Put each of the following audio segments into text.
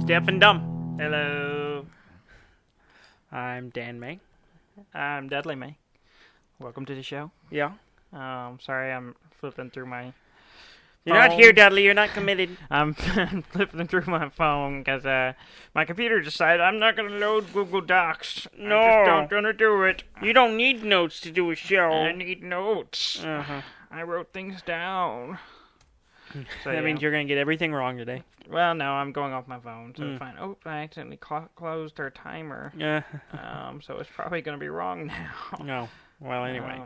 Deaf and dumb. Hello. I'm Dan May. I'm Dudley May. Welcome to the show. Yeah. Sorry, I'm flipping through my You're not here, Dudley. You're not committed. I'm flipping through my phone because my computer decided I'm not going to load Google Docs. No. I'm just not going to do it. You don't need notes to do a show. I need notes. Uh-huh. I wrote things down. So, that means you're going to get everything wrong today. Well, no, I'm going off my phone, so it's fine. Oh, I accidentally closed our timer. Yeah. So it's probably going to be wrong now. No. Well, anyway.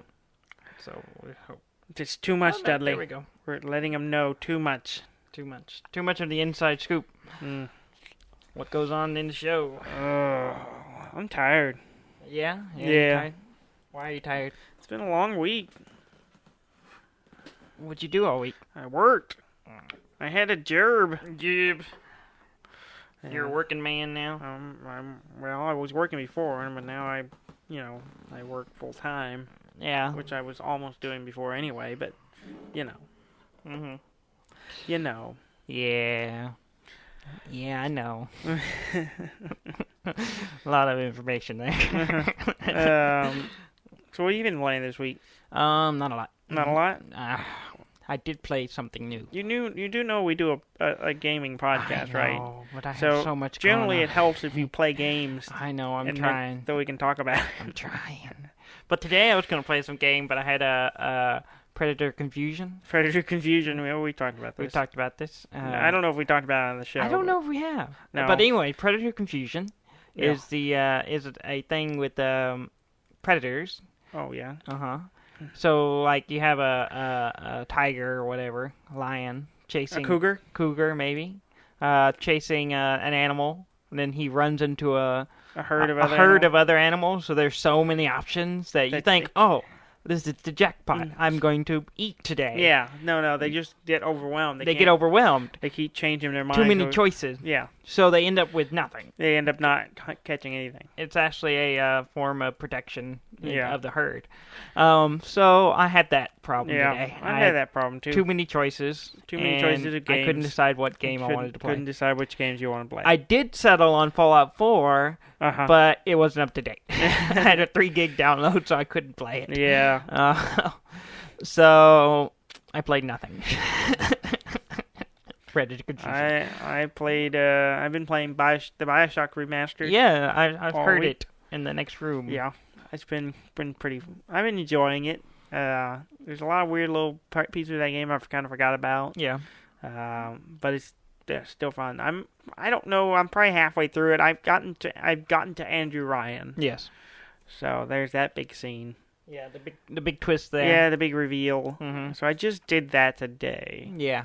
So we hope. It's too much, Dudley. There we go. We're letting them know too much. Too much of the inside scoop. What goes on in the show? I'm tired. Yeah? Yeah. Tired? Why are you tired? It's been a long week. What'd you do all week? I worked. I had a job. You're Yeah. a working man now? I was working before, but now I work full time. Yeah. Which I was almost doing before anyway, but, Mm-hmm. You know. Yeah. Yeah, I know. A lot of information there. So what have you been playing this week? Not a lot. Not a lot? I did play something new. You do know we do a gaming podcast, I know, right? But I have so much going generally on. it helps if you play games. I know, I'm and trying. So we can talk about it. I'm trying. But today I was going to play some game, but I had a Predator Confusion. Predator Confusion. We talked about this. We talked about this. I don't know if we talked about it on the show. I don't know if we have. No. But anyway, Predator Confusion is a thing with predators. Oh yeah. So like you have a tiger or whatever, lion chasing A cougar maybe, chasing an animal, and then he runs into a herd of other animals. So there's so many options that you think, oh, this is the jackpot. I'm going to eat today. Yeah. No. They just get overwhelmed. They get overwhelmed. They keep changing their minds. Too many choices. Yeah. So they end up with nothing. They end up not catching anything. It's actually a form of protection of the herd. So I had that problem today. I had that problem too. Too many choices. Too many choices of games. I couldn't decide what game I wanted to play. Couldn't decide which games you want to play. I did settle on Fallout 4, but it wasn't up to date. I had a 3 gig download, so I couldn't play it. Yeah. So I played nothing. Predator Confusion. I played. I've been playing the Bioshock Remastered. Yeah, I've heard week. it in the next room. Yeah, it's been pretty. I've been enjoying it. There's a lot of weird little pieces of that game I kind of forgot about. Yeah. But it's still fun. I don't know. I'm probably halfway through it. I've gotten to Andrew Ryan. Yes. So there's that big scene. Yeah, the big twist there. Yeah, the big reveal. Mm-hmm. So I just did that today. Yeah.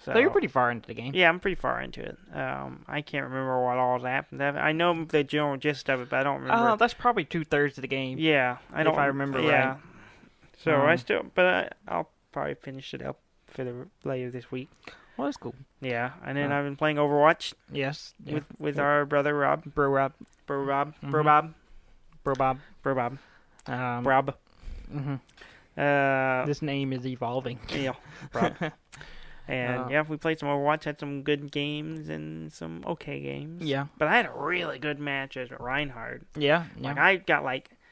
So you're pretty far into the game. Yeah, I'm pretty far into it. I can't remember what all happened. I know the general gist of it, but I don't remember. Oh, that's probably 2/3 of the game. Yeah, if I remember right. So I'll probably finish it up for the later this week. Well, that's cool. Yeah, and then I've been playing Overwatch. Yes. With our brother Rob. Bro Rob. Rob. Rob. This name is evolving. Yeah, Rob. And we played some Overwatch, had some good games and some okay games. Yeah. But I had a really good match as Reinhardt. Yeah. Like I got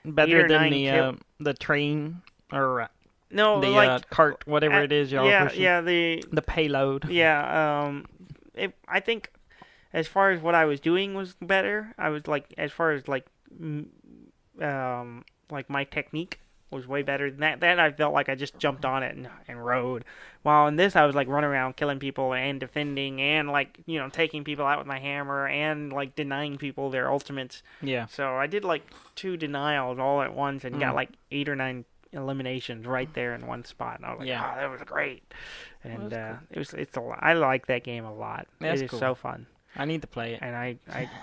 better than the train or the cart, whatever it is y'all pushing. Yeah, the payload. Yeah, I think as far as what I was doing was better. I was as far as my technique was way better than that. Then I felt like I just jumped on it and rode. While in this, I was running around killing people and defending and taking people out with my hammer and denying people their ultimates. Yeah. So I did 2 denials all at once and got 8 or 9 eliminations right there in one spot. And I was like, oh, that was great. And it's a lot. I like that game a lot. That's it is cool. so fun. I need to play it. And I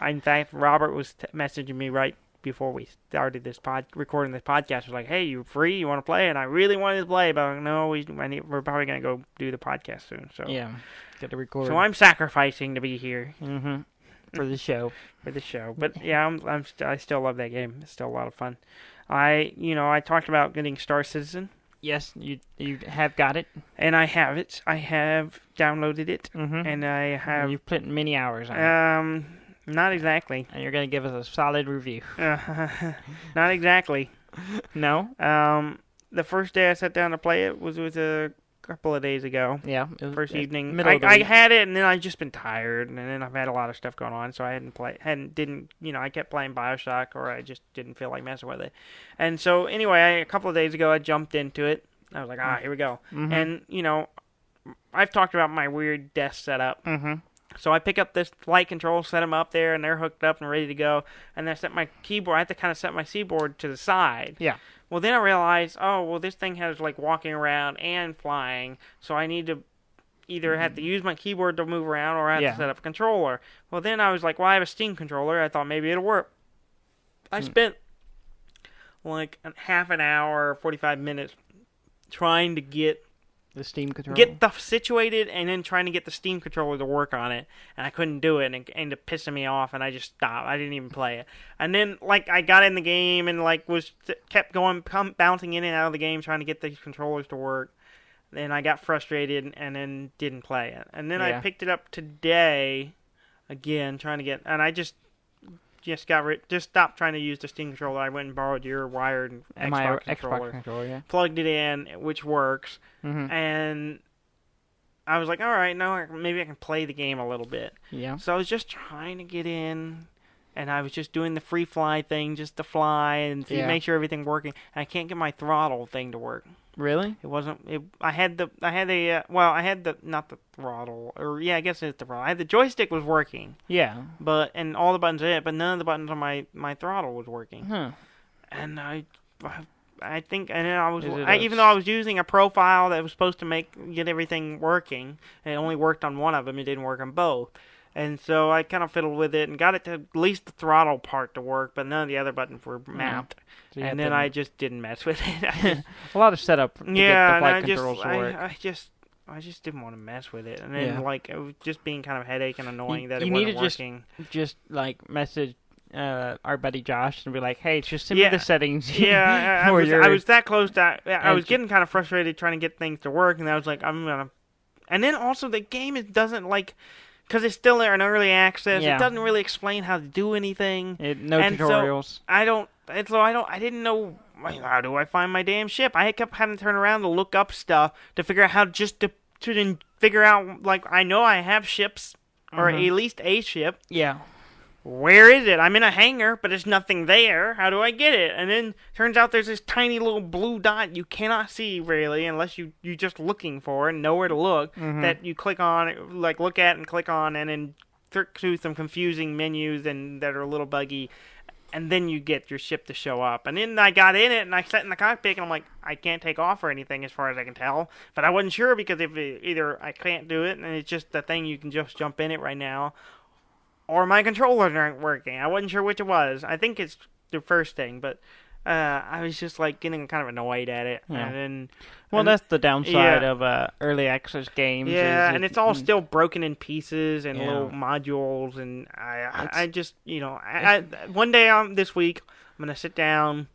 in fact, Robert was messaging me right before we started this recording this podcast. Was like, hey, you free? You want to play? And I really wanted to play, but no, we're probably going to go do the podcast soon. So yeah, get to record. So I'm sacrificing to be here. Mm-hmm. For the show. But yeah, I still love that game. It's still a lot of fun. I talked about getting Star Citizen. Yes, you have got it. And I have it. I have downloaded it, Mm-hmm. and I have. You've put many hours on it. Not exactly. And you're going to give us a solid review. Not exactly. No? The first day I sat down to play it was a couple of days ago. Yeah. It was First evening. I had it, and then I've just been tired, and then I've had a lot of stuff going on, so I I kept playing Bioshock, or I just didn't feel like messing with it. And so, anyway, a couple of days ago, I jumped into it. I was like, here we go. Mm-hmm. And, I've talked about my weird desk setup. Mm-hmm. So I pick up this flight control, set them up there, and they're hooked up and ready to go. And then I set my keyboard. I have to kind of set my keyboard to the side. Yeah. Well, then I realized, this thing has like walking around and flying. So I need to either have to use my keyboard to move around, or I have to set up a controller. Well, then I was like, I have a Steam controller. I thought maybe it'll work. I spent like half an hour, 45 minutes trying to get the Steam controller. Get stuff situated, and then trying to get the Steam controller to work on it, and I couldn't do it, and it ended up pissing me off, and I just stopped. I didn't even play it. And then, I got in the game, and, kept going, bouncing in and out of the game, trying to get these controllers to work. Then I got frustrated, and then didn't play it. And then I picked it up today, again, trying to get, and I just stopped trying to use the Steam controller. I went and borrowed your wired Xbox controller. Plugged it in, which works. Mm-hmm. And I was like, all right, now maybe I can play the game a little bit. Yeah. So I was just trying to get in, and I was just doing the free fly thing just to fly and make sure everything's working. And I can't get my throttle thing to work. Really? It wasn't. I had the not the throttle, or I guess it's the throttle. The joystick was working. Yeah. And all the buttons in it, but none of the buttons on my throttle was working. Huh. And I think, and then even though I was using a profile that was supposed to get everything working, and it only worked on one of them, it didn't work on both. And so I kind of fiddled with it and got it to at least the throttle part to work, but none of the other buttons were mapped. So and then I just didn't mess with it. A lot of setup to get the flight controls to work. I just didn't want to mess with it. And then, it was just being kind of headache and annoying that it wasn't working. You need to just message our buddy Josh and be like, hey, just send me the settings. Yeah, I was that close to... I was getting kind of frustrated trying to get things to work, and I was like, I'm going to... And then also the game doesn't, because it's still in early access, it doesn't really explain how to do anything. No tutorials. So I didn't know, how do I find my damn ship? I kept having to turn around to look up stuff to figure out how to figure out, I know I have ships, or at least a ship. Yeah. Where is it? I'm in a hangar, but there's nothing there. How do I get it? And then turns out there's this tiny little blue dot you cannot see really unless you're just looking for it and know where to look. Mm-hmm. That you click on, look at and click on, and then through some confusing menus and that are a little buggy, and then you get your ship to show up. And then I got in it and I sat in the cockpit and I'm like, I can't take off or anything as far as I can tell. But I wasn't sure because either I can't do it and it's just the thing you can just jump in it right now, or my controllers aren't working. I wasn't sure which it was. I think it's the first thing, but I was just getting kind of annoyed at it. Yeah. And that's the downside of early access games. Yeah, and it's all still broken in pieces and little modules. And I just, one day this week, I'm gonna sit down.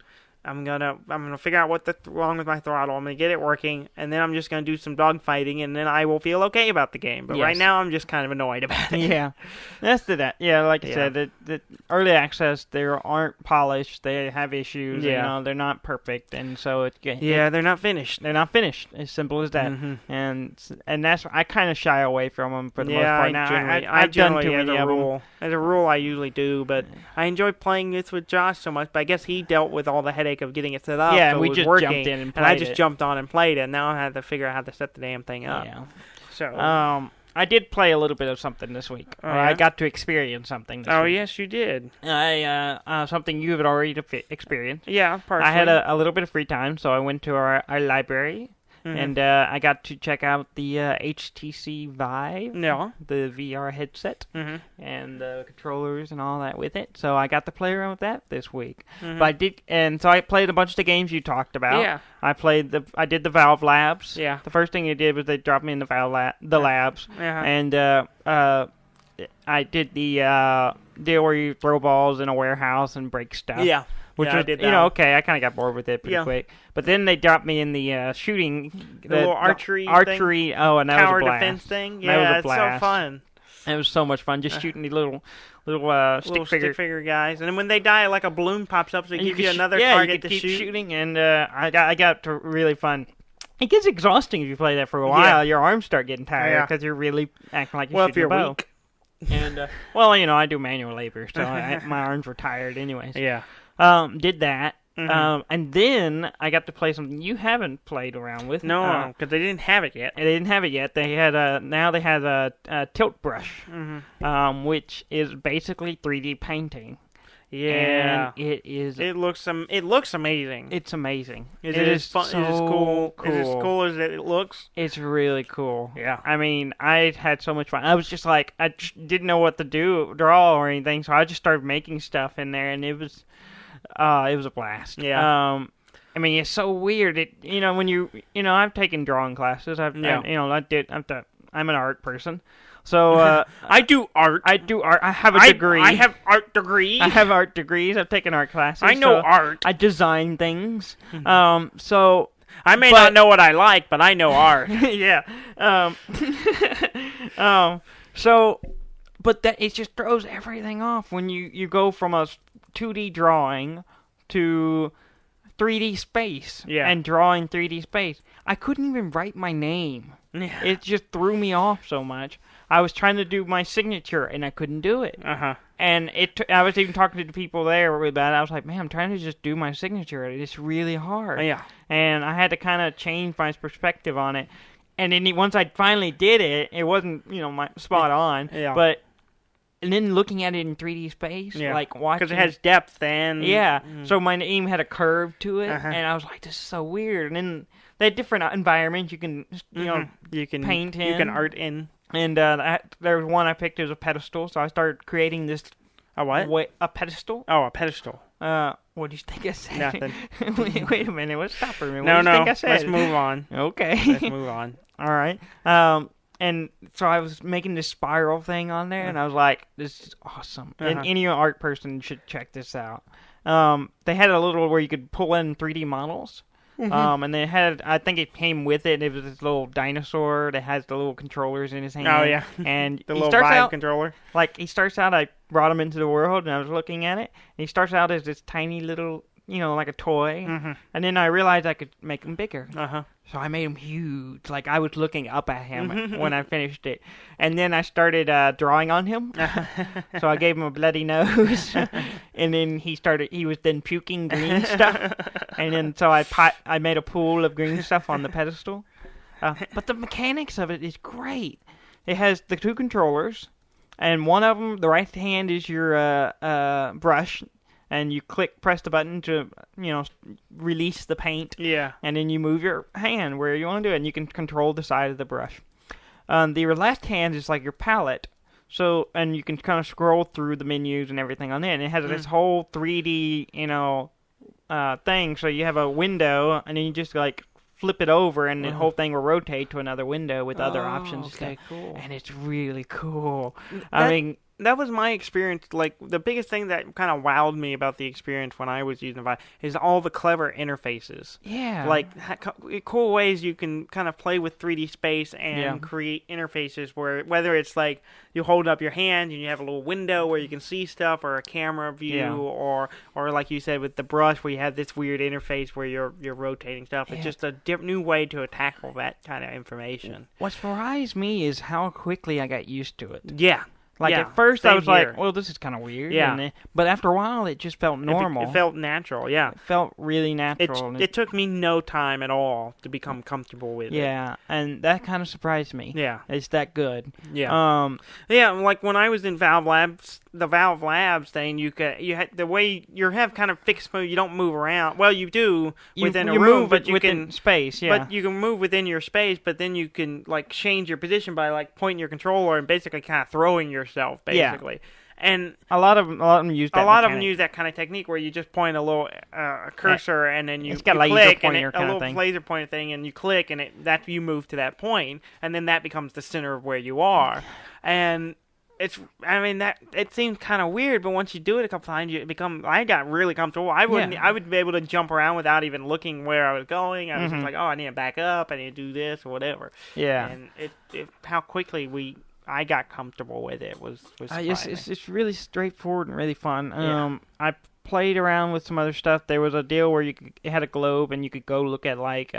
I'm gonna figure out what's wrong with my throttle. I'm gonna get it working, and then I'm just gonna do some dogfighting, and then I will feel okay about the game. But right now, I'm just kind of annoyed about it. Yeah, that's that. Yeah, like I said, the early access, they aren't polished. They have issues. Yeah, they're not perfect, and so they're not finished. They're not finished. As simple as that. Mm-hmm. And that's I kind of shy away from them for the most part. I've done too many of them. As a rule, I usually do, but I enjoy playing this with Josh so much. But I guess he dealt with all the headache of getting it set up. Yeah, so we it was just working, jumped in and played I just jumped on and played it. And now I had to figure out how to set the damn thing up. Yeah. So, I did play a little bit of something this week. I got to experience something this week. Oh, yes, you did. Something you had already experienced. Yeah, partially. I had a little bit of free time, so I went to our library. Mm-hmm. And I got to check out the HTC Vive, the VR headset, and the controllers and all that with it. So I got to play around with that this week. Mm-hmm. But so I played a bunch of the games you talked about. Yeah. I did the Valve Labs. Yeah. The first thing they did was they dropped me in the labs, and I did the deal where you throw balls in a warehouse and break stuff. Yeah. which yeah, was, I did you know, okay, I kind of got bored with it pretty quick. But then they dropped me in the shooting, the little archery thing. Oh, and that tower was a blast. defense thing. Yeah, Yeah, it's so fun. It was so much fun just shooting the little stick figure guys, and then when they die, like a balloon pops up, so it gives you another target to keep shoot. Shooting, and I got to really fun. It gets exhausting if you play that for a while. Yeah. Your arms start getting tired because you're really acting like you're shooting a bow. Weak. And well, you know, I do manual labor, so my arms were tired anyways. Yeah. Did that. And then I got to play something you haven't played around with. No, because they didn't have it yet. They didn't have it yet. They had now they have a tilt brush, which is basically 3D painting. Yeah, and it is. It looks amazing. It's amazing. It is fun. So it is cool. Is it as cool as it looks? It's really cool. Yeah. I mean, I had so much fun. I was just like, I just didn't know what to draw or anything, so I just started making stuff in there, and it was a blast. Yeah. I mean, it's so weird. When I've taken drawing classes. I'm an art person. So I do art. I have a degree. I have art degrees. I have art degrees. I've taken art classes. I know art. I design things. So I may not know what I like, but I know art. Yeah. But that it just throws everything off when you go from a 2D drawing to 3D space. Yeah. And drawing 3D space. I couldn't even write my name. Yeah. It just threw me off so much. I was trying to do my signature, and I couldn't do it. And I was even talking to the people there about it. I was like, man, I'm trying to just do my signature. It's really hard. Yeah. And I had to kind of change my perspective on it. And then once I finally did it, it wasn't, my spot on. Yeah. And then looking at it in 3D space, like watching... Because it has depth and... Yeah. So my name had a curve to it, and I was like, this is so weird. And then they had different environments you can, you can paint in. You can art in. And there was one I picked as a pedestal, so I started creating this... A what? A pedestal. Oh, a pedestal. What do you think I said? Nothing. wait a minute, what's stopping me? What do you think I said? Let's move on. Okay. Let's move on. All right. And so I was making this spiral thing on there, and I was like, this is awesome. And any art person should check this out. They had a little where you could pull in 3D models. And they had, I think it came with it. It was this little dinosaur that has the little controllers in his hand. Oh, yeah. And the little Vive controller. Like, he starts out, I brought him into the world, and I was looking at it. And he starts out as this tiny little, like a toy. And then I realized I could make him bigger. So I made him huge. Like, I was looking up at him when I finished it. And then I started drawing on him. So I gave him a bloody nose. And then he was then puking green stuff. And then so I made a pool of green stuff on the pedestal. But the mechanics of it is great. It has the two controllers. And one of them, the right hand is your brush. And you press the button to, release the paint. Yeah. And then you move your hand where you want to do it, and you can control the side of the brush. The left hand is like your palette. So, and you can kind of scroll through the menus and everything on there. And it has this whole 3D, thing. So you have a window, and then you just like flip it over, and the whole thing will rotate to another window with other options. Okay, cool. And it's really cool. That was my experience. Like, the biggest thing that kind of wowed me about the experience when I was using Vive is all the clever interfaces. Yeah. Like, cool ways you can kind of play with 3D space and create interfaces where, whether it's like you hold up your hand and you have a little window where you can see stuff, or a camera view, or like you said with the brush where you have this weird interface where you're rotating stuff. It's just a new way to tackle that kind of information. What surprised me is how quickly I got used to it. Yeah. Like, at first I was like, well, this is kind of weird. Yeah. But after a while, it just felt normal. It felt natural, yeah. It felt really natural. It took me no time at all to become comfortable with it. Yeah, and that kind of surprised me. Yeah. It's that good. Yeah. Like when I was in Valve Labs, the Valve Labs thing, you had the way you have kind of fixed move, you don't move around. Well, you do within a room, but you within space, yeah. But you can move within your space, but then you can like change your position by like pointing your controller and basically kind of throwing yourself, basically. Yeah. And a lot of them use that. A lot of them use that kind of technique where you just point a little cursor and then you click, and a little laser pointer thing, and you click, and you move to that point, and then that becomes the center of where you are. And I mean, that it seems kind of weird, but once you do it a couple times, I got really comfortable. I would be able to jump around without even looking where I was going. I was just like, oh, I need to back up, I need to do this or whatever. Yeah. And how quickly I got comfortable with it was it's really straightforward and really fun. Yeah. I played around with some other stuff. There was a deal where it had a globe and you could go look at like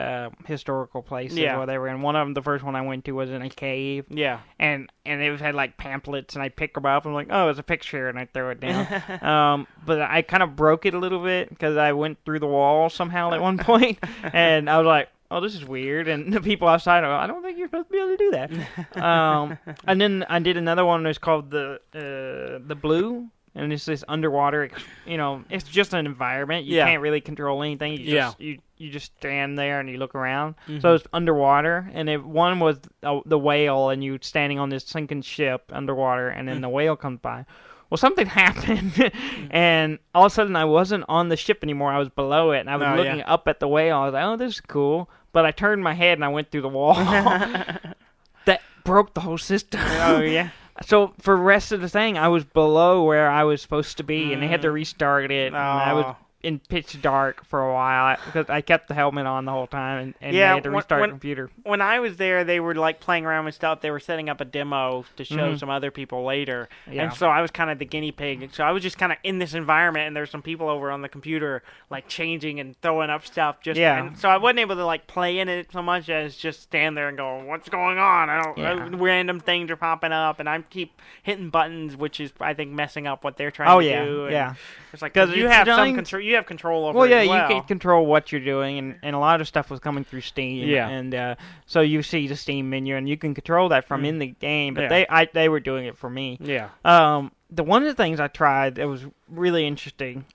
historical places or whatever. And one of them, the first one I went to, was in a cave. Yeah. And it had like pamphlets, and I pick them up. I'm like, oh, it's a picture, and I throw it down. But I kind of broke it a little bit because I went through the wall somehow at one point, and I was like, oh, this is weird. And the people outside are, I don't think you're supposed to be able to do that. And then I did another one that's called the Blue. And it's this underwater, it's just an environment. You can't really control anything. You just stand there and you look around. Mm-hmm. So it's underwater. And one was the whale, and you standing on this sinking ship underwater, and then the whale comes by. Well, something happened, and all of a sudden I wasn't on the ship anymore. I was below it, and I was looking up at the whale. I was like, oh, this is cool. But I turned my head, and I went through the wall. That broke the whole system. Oh, yeah. So for the rest of the thing, I was below where I was supposed to be, and they had to restart it. And I was in pitch dark for a while because I kept the helmet on the whole time, and they had to restart the computer. When I was there, they were like playing around with stuff. They were setting up a demo to show some other people later, and so I was kind of the guinea pig. So I was just kind of in this environment, and there's some people over on the computer like changing and throwing up stuff. And so I wasn't able to like play in it so much as just stand there and go, "What's going on?" Random things are popping up, and I keep hitting buttons, which is I think messing up what they're trying to do. Yeah. It's like because you have some control. You have control over. Well, yeah, you can control what you're doing, and a lot of stuff was coming through Steam. Yeah, and so you see the Steam menu, and you can control that from in the game. But they were doing it for me. Yeah. One of the things I tried that was really interesting,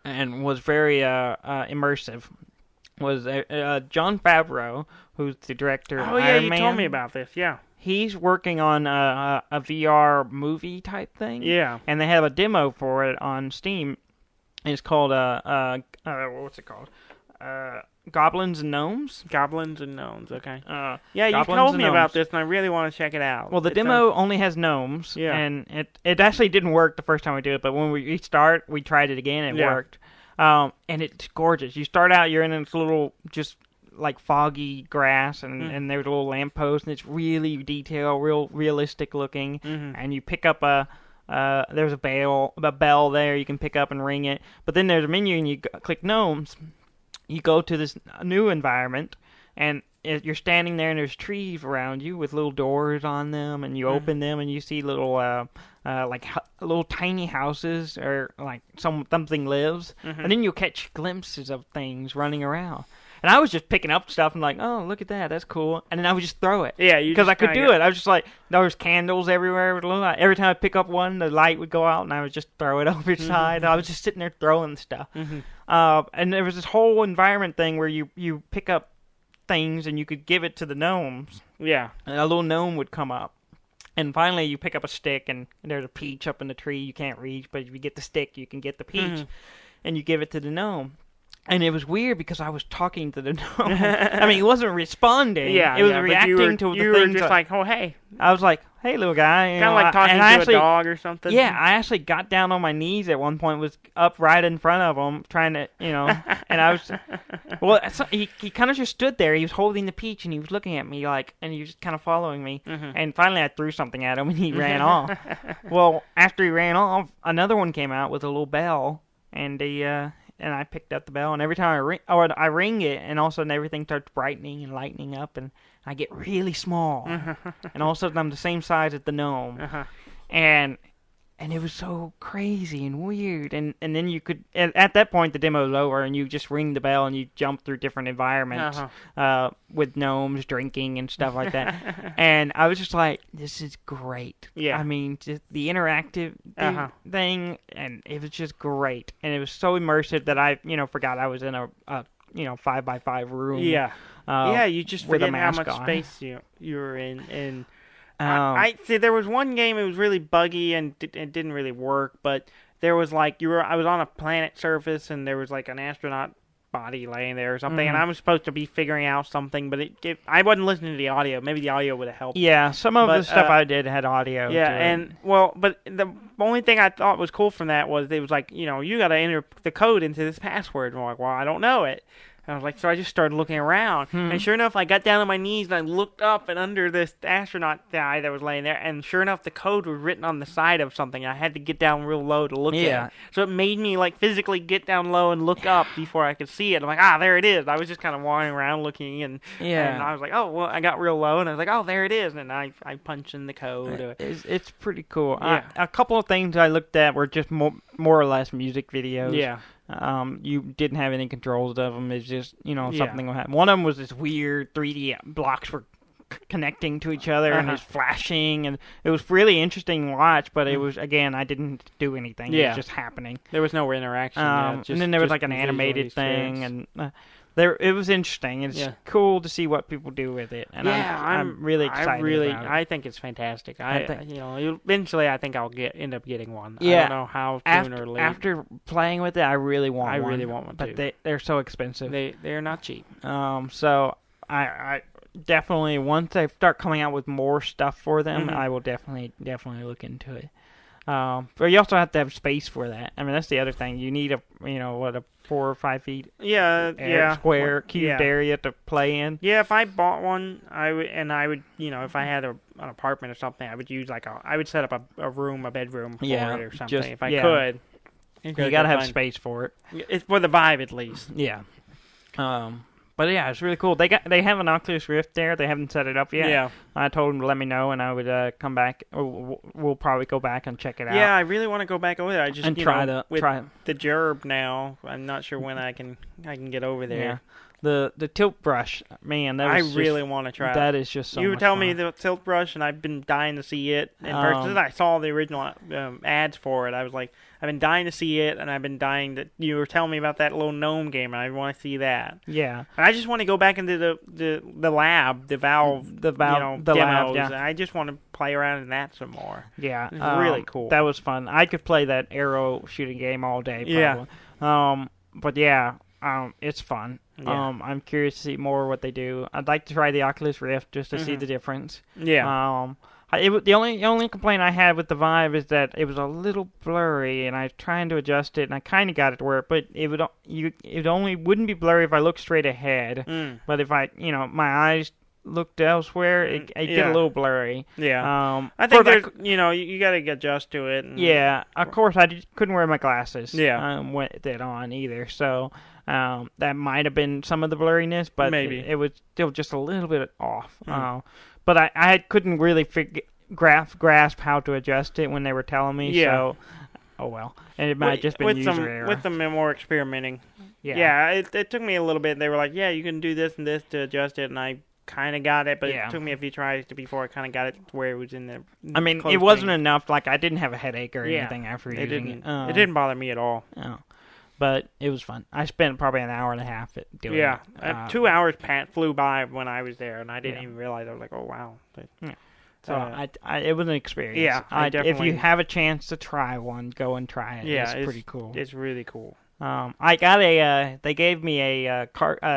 and was very immersive, was Jon Favreau, who's the director of Iron Man. You told me about this. Yeah. He's working on a VR movie type thing. Yeah. And they have a demo for it on Steam. It's called, what's it called? Goblins and Gnomes? Goblins and Gnomes, okay. You told me about this, and I really want to check it out. Well, the demo only has gnomes, and it actually didn't work the first time we did it, but when we tried it again, it worked. And it's gorgeous. You start out, you're in this little, just like foggy grass, and there's a little lamppost, and it's really detailed, real realistic looking, and you pick up there's a bell there you can pick up and ring it, but then there's a menu and you click gnomes. You go to this new environment, and you're standing there, and there's trees around you with little doors on them, and you open them, and you see little little tiny houses, or like something lives, and then you'll catch glimpses of things running around. And I was just picking up stuff and like, oh, look at that, that's cool. And then I would just throw it. Yeah, because I could do it. I was just like, there was candles everywhere. Every time I pick up one, the light would go out, and I would just throw it over the side. I was just sitting there throwing stuff. And there was this whole environment thing where you pick up things and you could give it to the gnomes. Yeah. And a little gnome would come up. And finally, you pick up a stick, and there's a peach up in the tree you can't reach. But if you get the stick, you can get the peach. And you give it to the gnome. And it was weird because I was talking to the gnome. I mean, he wasn't responding. Yeah, it was reacting to the things. You were just like, oh, hey. I was like, hey, little guy. Kind of like talking to a dog or something. Yeah, I actually got down on my knees at one point, was up right in front of him, trying to, and I was, well, he kind of just stood there. He was holding the peach, and he was looking at me like, and he was just kind of following me. And finally, I threw something at him, and he ran off. Well, after he ran off, another one came out with a little bell, and and I picked up the bell, and every time I ring it, and all of a sudden everything starts brightening and lightening up, and I get really small, and all of a sudden I'm the same size as the gnome, and it was so crazy and weird, and then you could, at that point the demo was over, and you just ring the bell, and you jump through different environments with gnomes drinking and stuff like that, and I was just like, this is great. Yeah. I mean, just the interactive thing, and it was just great, and it was so immersive that I, forgot I was in a 5x5 room. Yeah. You just forget how much space you were in, and I see. There was one game. It was really buggy and it didn't really work. But there was like I was on a planet surface, and there was like an astronaut body laying there or something, and I was supposed to be figuring out something, but I wasn't listening to the audio. Maybe the audio would have helped. Yeah, some of the stuff I did had audio. Yeah, but the only thing I thought was cool from that was it was like, you got to enter the code into this password. And I'm like, well, I don't know it. And I was like, so I just started looking around, and sure enough, I got down on my knees and I looked up and under this astronaut guy that was laying there, and sure enough, the code was written on the side of something. I had to get down real low to look at it. So it made me like physically get down low and look up before I could see it. I'm like, there it is. I was just kind of wandering around looking, and I was like, oh, well, I got real low, and I was like, oh, there it is, and I punched in the code. It's pretty cool. Yeah. A couple of things I looked at were just more or less music videos. Yeah. You didn't have any controls of them. It's just, something will happen. One of them was this weird 3D blocks were connecting to each other and it was flashing, and it was really interesting to watch, but it was, again, I didn't do anything. It was just happening. There was no interaction. And then there was like an animated thing, and it was interesting. It's cool to see what people do with it, and I'm really excited about it. I think it's fantastic. Eventually I think I'll end up getting one. I don't know how soon or late. After playing with it, I really want one. I really want one too. But they're so expensive. They're not cheap. So I definitely, once they start coming out with more stuff for them, I will definitely look into it. But you also have to have space for that. I mean, that's the other thing. You need a 4 or 5 feet square cubed area to play in. Yeah, if I bought one, I would, if I had an apartment or something, I would use I would set up a bedroom for it or something if I could. You gotta have space for it. It's for the Vive at least. Yeah. But yeah, it's really cool. They have an Oculus Rift there. They haven't set it up yet. Yeah. I told them to let me know, and I would come back. Or we'll probably go back and check it out. Yeah, I really want to go back over there. I just try the gerb now. I'm not sure when I can get over there. Yeah. The tilt brush, man. I really want to try. That is just so. You much tell fun. me the tilt brush, and I've been dying to see it. And since I saw the original ads for it, I was like, I've been dying to see it, and I've been dying to. You were telling me about that little gnome game, and I want to see that. Yeah. And I just want to go back into the lab, the Valve demos. Lab, yeah. I just want to play around in that some more. Yeah, it's really cool. That was fun. I could play that arrow shooting game all day. Probably. Yeah. But yeah. It's fun. Yeah. I'm curious to see more what they do. I'd like to try the Oculus Rift just to see the difference. Yeah. The only complaint I had with the Vive is that it was a little blurry, and I was trying to adjust it, and I kind of got it to work, but it only wouldn't be blurry if I looked straight ahead. But if I, my eyes looked elsewhere, it get a little blurry. Yeah. I think you got to adjust to it. Yeah. Of course, I couldn't wear my glasses. Yeah. With it on either, so. That might have been some of the blurriness, but maybe it was still just a little bit off. But I couldn't really grasp how to adjust it when they were telling me. Yeah. So, oh well. And it might have just been user error. With them more experimenting. Yeah. Yeah, it took me a little bit. They were like, yeah, you can do this and this to adjust it, and I kind of got it, but it took me a few tries before I kind of got it where it was in the. I mean, it wasn't enough. Like, I didn't have a headache or anything after using it. It didn't bother me at all. Oh. But it was fun. I spent probably an hour and a half doing it. Yeah, 2 hours flew by when I was there, and I didn't even realize. I was like, oh, wow. But, so it was an experience. Yeah, if you have a chance to try one, go and try it. Yeah, it's pretty cool. It's really cool. I got they gave me a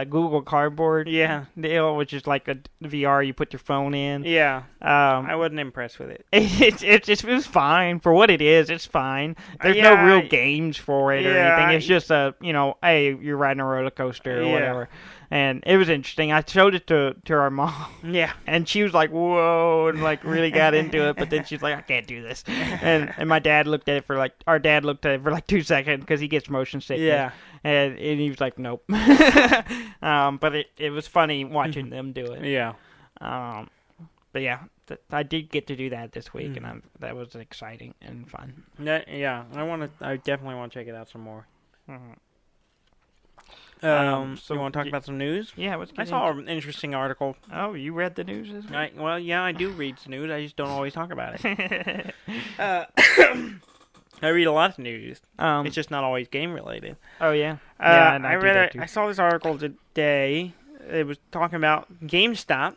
Google Cardboard deal, which is like a VR you put your phone in. Yeah. I wasn't impressed with it. It was fine for what it is. It's fine. There's no real games for it or anything. It's just hey, you're riding a roller coaster or whatever. And it was interesting. I showed it to our mom. Yeah. And she was like, whoa, and like really got into it. But then she's like, I can't do this. And my dad looked at it for our dad looked at it for like 2 seconds because he gets motion sickness. Yeah. And he was like, nope. But it was funny watching them do it. Yeah. But yeah, I did get to do that this week, and that was exciting and fun. Yeah. I definitely want to check it out some more. So you want to talk about some news? Yeah, I saw an interesting article. Oh, you read the news this week? Well, yeah, I do read the news. I just don't always talk about it. I read a lot of news. It's just not always game related. Oh yeah. I saw this article today. It was talking about GameStop.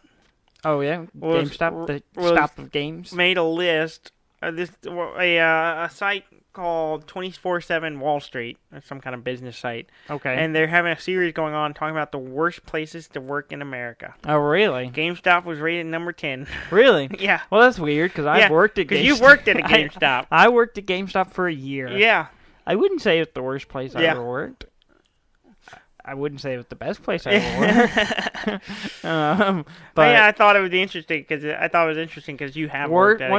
Oh yeah, GameStop, the stop of games. Made a list. A site called 24/7 Wall Street. It's some kind of business site. Okay. And they're having a series going on talking about the worst places to work in America. Oh, really? GameStop was rated number 10. Really? Yeah. Well, that's weird because I've worked at GameStop. Because you worked at a GameStop. I worked at GameStop for a year. Yeah. I wouldn't say it's the worst place I ever worked. I wouldn't say it was the best place I ever worked. But yeah, I thought it was interesting because you have worked at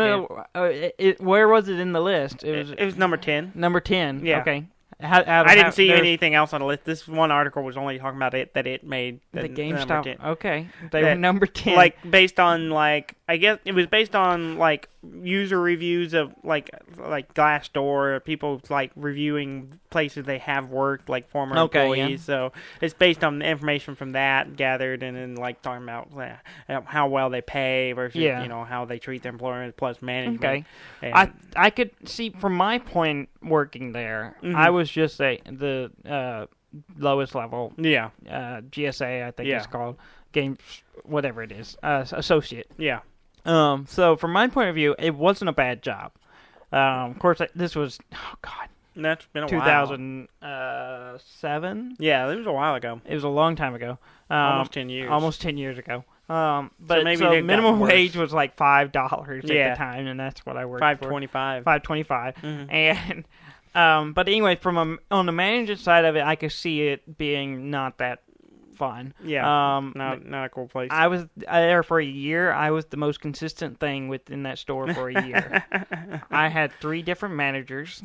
where was it in the list? It was number 10. Number 10. Yeah. Okay. I didn't see anything else on the list. This one article was only talking about it made the GameStop. Number 10. Okay, they were number 10. Like based on I guess it was based on user reviews of like Glassdoor, people reviewing places they have worked, former employees. Yeah. So it's based on the information from that gathered, and then talking about how well they pay versus how they treat their employees plus management. Okay, and I could see from my point working there, I was just the lowest level. Yeah. GSA, I think it's called. Game, whatever it is, associate. Yeah. So from my point of view, it wasn't a bad job. Of course, this was, that's been a 2007. Yeah, it was a while ago. It was a long time ago. Almost 10 years. Almost 10 years ago. So minimum wage was $5 at the time, and that's what I worked $5.25. $5.25. And but anyway, on the management side of it, I could see it being not that fun. Yeah. Not a cool place. I was there for a year. I was the most consistent thing within that store for a year. I had 3 different managers,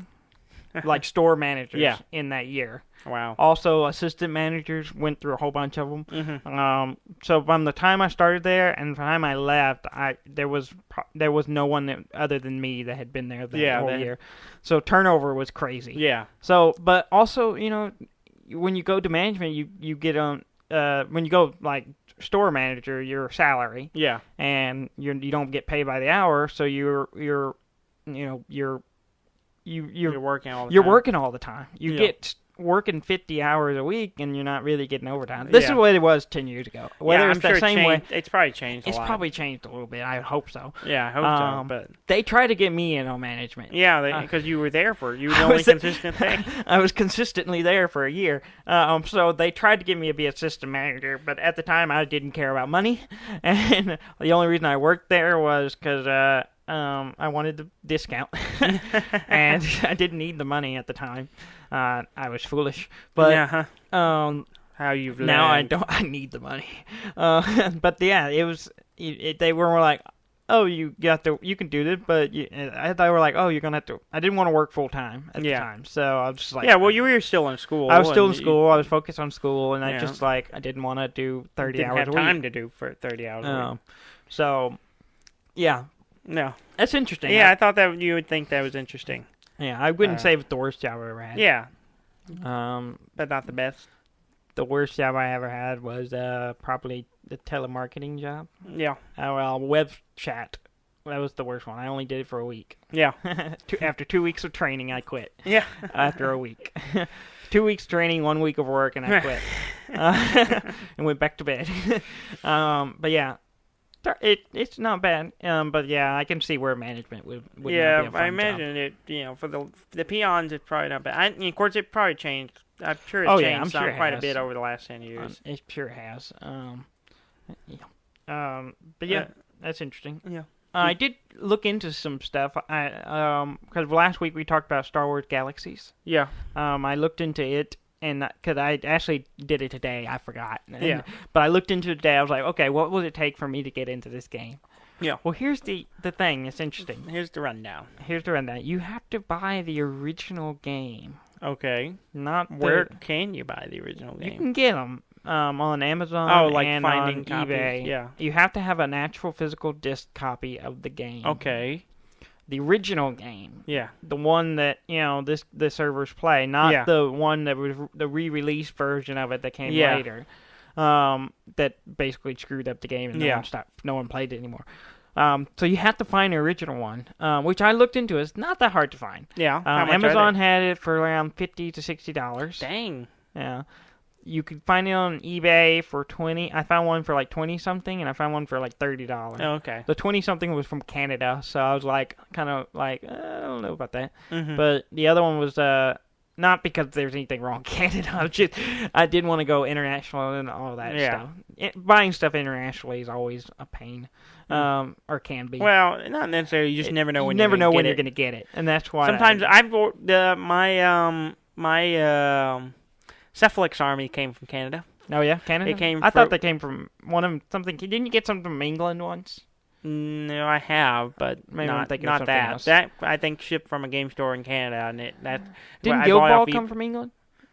store managers, in that year. Wow. Also, assistant managers, went through a whole bunch of them. So from the time I started there and the time I left, there was no one other than me that had been there the whole year. So turnover was crazy. Yeah. So, but also, when you go to management, you get on. When you go store manager, your salary. Yeah. And you don't get paid by the hour, so you're working all the time. You're working all the time. You get working 50 hours a week, and you're not really getting overtime. This is what it was 10 years ago. Whether it's the same way, it's probably changed a lot. It's probably changed a little bit. I hope so. Yeah, I hope so. But they tried to get me in on management. Yeah, because you were there you were the only consistent thing. I was consistently there for a year. So they tried to get me to be assistant manager, but at the time I didn't care about money, and the only reason I worked there was because I wanted the discount, and I didn't need the money at the time. I was foolish, but how you've learned. Now I need the money. But yeah, it was. They were like, "Oh, you can do this," but I thought they were like, "Oh, you're gonna have to." I didn't want to work full time at the time, so I was just like, "Yeah, well, you were still in school." I was still in school. I was focused on school, and I just I didn't want to do 30 hours a week. Didn't have time to do for 30 hours a week. So, yeah. No. That's interesting. Yeah, I thought that you would think that was interesting. Yeah, I wouldn't say it was the worst job I ever had. Yeah. But not the best. The worst job I ever had was probably the telemarketing job. Yeah. Web chat. That was the worst one. I only did it for a week. Yeah. After 2 weeks of training, I quit. Yeah. After a week. 2 weeks training, 1 week of work, and I quit. And went back to bed. But yeah. It's not bad, but yeah, I can see where management would not be a fun I imagine job. For the peons, it's probably not bad. Of course, it probably changed. I'm sure it's changed quite a bit over the last 10 years. It sure has. But yeah, that's interesting. Yeah. I did look into some stuff. Because last week we talked about Star Wars Galaxies. Yeah. I looked into it. And because I actually did it today, I forgot. But I looked into it today. I was like, okay, what would it take for me to get into this game? Yeah. Well, here's the thing. It's interesting. Here's the rundown. You have to buy the original game. Okay. Where can you buy the original game? You can get them on Amazon and finding on copies. eBay. Yeah. You have to have an actual physical disc copy of the game. Okay. The original game. Yeah. The one that, the servers play, not the one that was the re-released version of it that came later. That basically screwed up the game and no one played it anymore. So you have to find the original one, which I looked into. It's not that hard to find. Yeah. Amazon had it for around $50 to $60. Dang. Yeah. you could find it on eBay for 20. I found one for like 20 something, and I found one for like $30. Oh, okay. The 20 something was from Canada, so I was like, kind of like, I don't know about that. Mm-hmm. But the other one was not because there's anything wrong with Canada. I did want to go international and all that stuff. Buying stuff internationally is always a pain, or can be. Well, not necessarily. You just never know when you're going to get it, and that's why. Sometimes I've my Cephalix army came from Canada. Oh yeah, Canada. I thought they came from something. Didn't you get something from England once? No, I have, but maybe not that. Else. That I think shipped from a game store in Canada, and didn't Guild Ball come from England?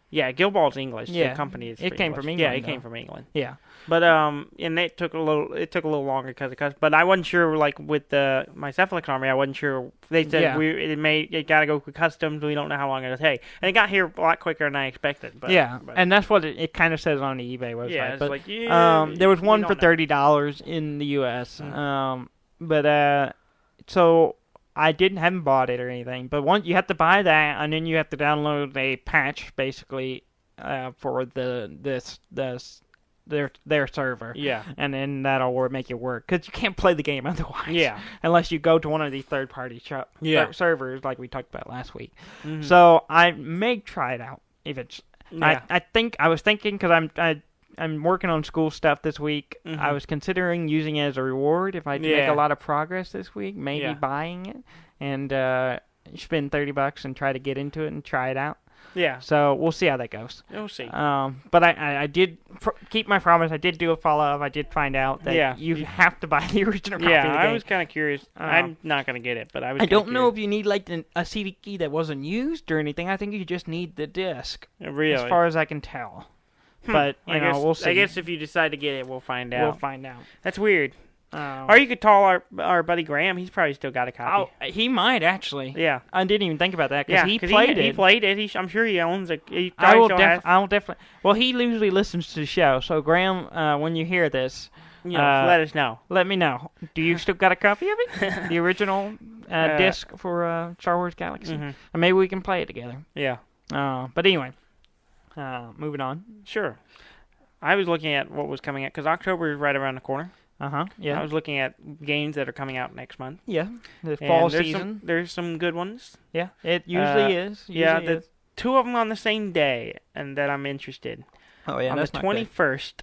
Yeah, Guild Ball's English. Yeah, the company is. It came from England. Yeah, it came from England. Yeah, but and it took a little longer because of customs. But I wasn't sure, like with my Cephalix army, I wasn't sure. They said it got to go with customs. We don't know how long it'll take, and it got here a lot quicker than I expected. But, and that's what it kind of says on the eBay website. Yeah, but like, there was one for $30 in the U.S. But so I haven't bought it or anything. But you have to buy that, and then you have to download a patch basically for their server. Yeah, and then that'll make it work because you can't play the game otherwise. Yeah, unless you go to one of these third-party servers like we talked about last week. Mm-hmm. So I may try it out if it's. Yeah. I was thinking because I'm working on school stuff this week. Mm-hmm. I was considering using it as a reward if I make a lot of progress this week. Maybe buying it and spend $30 and try to get into it and try it out. Yeah. So we'll see how that goes. We'll see. But I did keep my promise. I did do a follow-up. I did find out that you have to buy the original copy of the game. I was kind of curious. I'm not going to get it, but I don't know if you need like a CD key that wasn't used or anything. I think you just need the disc. Really? As far as I can tell. But, we'll see. I guess if you decide to get it, we'll find out. We'll find out. That's weird. Or you could call our buddy Graham. He's probably still got a copy. Oh, he might, actually. Yeah. I didn't even think about that, because he played it. He played it. I'm sure he owns it. I'll definitely... Well, he usually listens to the show, so Graham, when you hear this... let us know. Let me know. Do you still got a copy of it? The original disc for Star Wars Galaxy? Mm-hmm. Or maybe we can play it together. Yeah. But anyway, moving on. Sure. I was looking at what was coming out, because October is right around the corner. Yeah. I was looking at games that are coming out next month. Yeah. The fall season. There's some good ones. Yeah, it usually is. The two of them on the same day, and that I'm interested. Oh, yeah, on that's the 21st,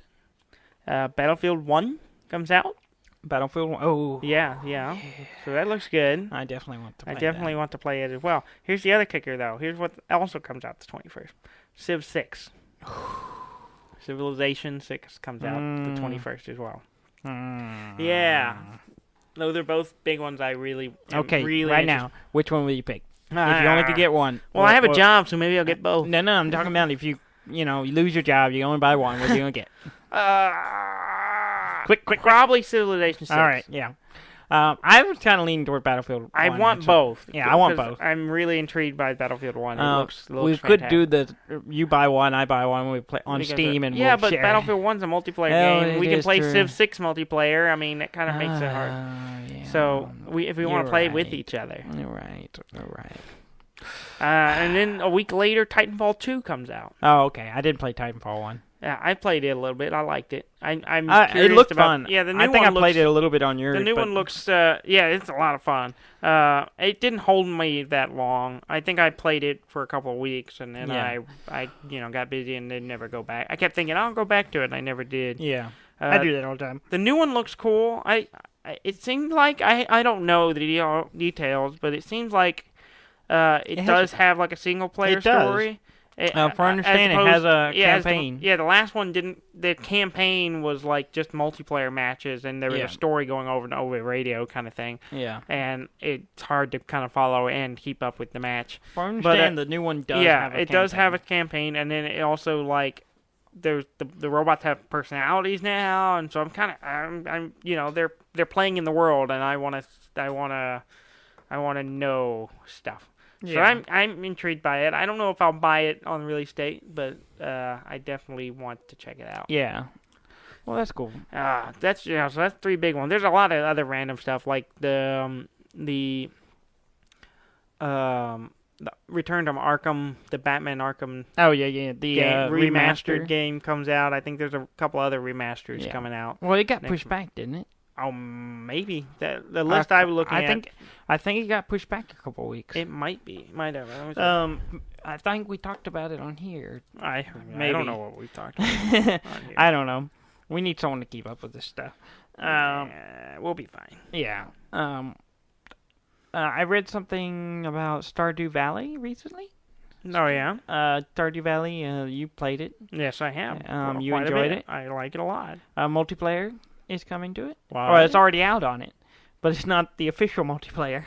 Battlefield 1 comes out. Battlefield 1. Oh. Yeah. So that looks good. I definitely want to play want to play it as well. Here's the other kicker, though. Here's what also comes out the 21st. Civ 6. Civilization 6 comes out the 21st as well. Yeah. Those are both big ones I really now, which one will you pick? If you only could get one. Well, I have a job, so maybe I'll get both. No, I'm talking about if you lose your job, you only buy one, what are you going to get? Quick. Probably Civilization 6. All right, yeah. I was kind of leaning toward Battlefield 1. I want both. Yeah, I want both. I'm really intrigued by Battlefield 1. It looks we fantastic. could do you buy one, I buy one, we play on Steam, and yeah, we'll but share. Battlefield 1's a multiplayer game. We can play Civ 6 multiplayer. I mean, that kind of makes it hard. Yeah. So if we want to play with each other. You're right. And then a week later, Titanfall 2 comes out. Oh, okay. I did play Titanfall 1. Yeah, I played it a little bit. I liked it. It looked fun. Yeah, the new I think one I played it a little bit on yours. The new one looks. It's a lot of fun. It didn't hold me that long. I think I played it for a couple of weeks, and then I got busy and didn't never go back. I kept thinking I'll go back to it, and I never did. Yeah, I do that all the time. The new one looks cool. It seemed like I don't know the details, but it seems like it does have like a single player story. From understanding, it has a campaign. The last one didn't. The campaign was like just multiplayer matches, and there was a story going over and over the radio kind of thing. Yeah. And it's hard to kind of follow and keep up with the match. From understanding, the new one does have a campaign. Yeah, it does have a campaign, and then it also, like, there's the robots have personalities now, and so I'm they're playing in the world, and I want to know stuff. Yeah. So I'm intrigued by it. I don't know if I'll buy it on release date, but I definitely want to check it out. Yeah. Well, that's cool. So that's three big ones. There's a lot of other random stuff like the Return to Arkham, the Batman Arkham. Oh yeah. The remastered game comes out. I think there's a couple other remasters coming out. Well, it got pushed back, didn't it? Oh, maybe the list I was looking at. I think it got pushed back a couple weeks. It might be. Might have. I think we talked about it on here. I don't know what we've talked about on here. I don't know. We need someone to keep up with this stuff. We'll be fine. Yeah. I read something about Stardew Valley recently. Oh, yeah? Stardew Valley, you played it. Yes, I have. You enjoyed it? I like it a lot. Multiplayer is coming to it. Wow. Well, it's already out on it, but it's not the official multiplayer.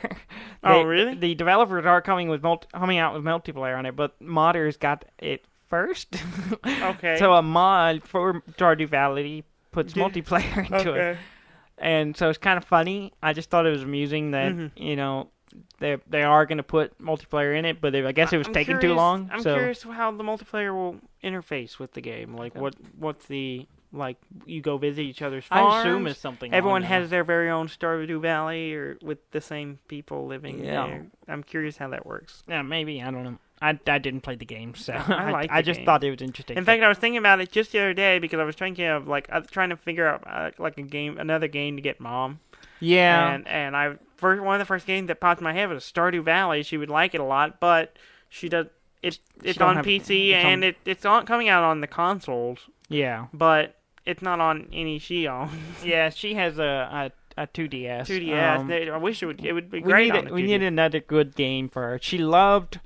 Oh, really? The developers are coming out with multiplayer on it, but modders got it first. Okay. So a mod for Stardew Valley puts multiplayer into it. And so it's kind of funny. I just thought it was amusing that, they are going to put multiplayer in it, but I guess it was taking too long. I'm curious how the multiplayer will interface with the game. Like, what's the... Like, you go visit each other's farms. I assume it's something. Everyone has their very own Stardew Valley, or with the same people living there. I'm curious how that works. Yeah, maybe. I don't know. I didn't play the game, so I just thought it was interesting. In fact, I was thinking about it just the other day because I was trying to figure out another game to get Mom. Yeah. And one of the first games that popped in my head was Stardew Valley. She would like it a lot, but she does. It's on PC and it's coming out on the consoles. Yeah. But it's not on any she owns. Yeah, she has a 2DS. 2DS. I wish it would be great on the 2DS. We need another good game for her. She loved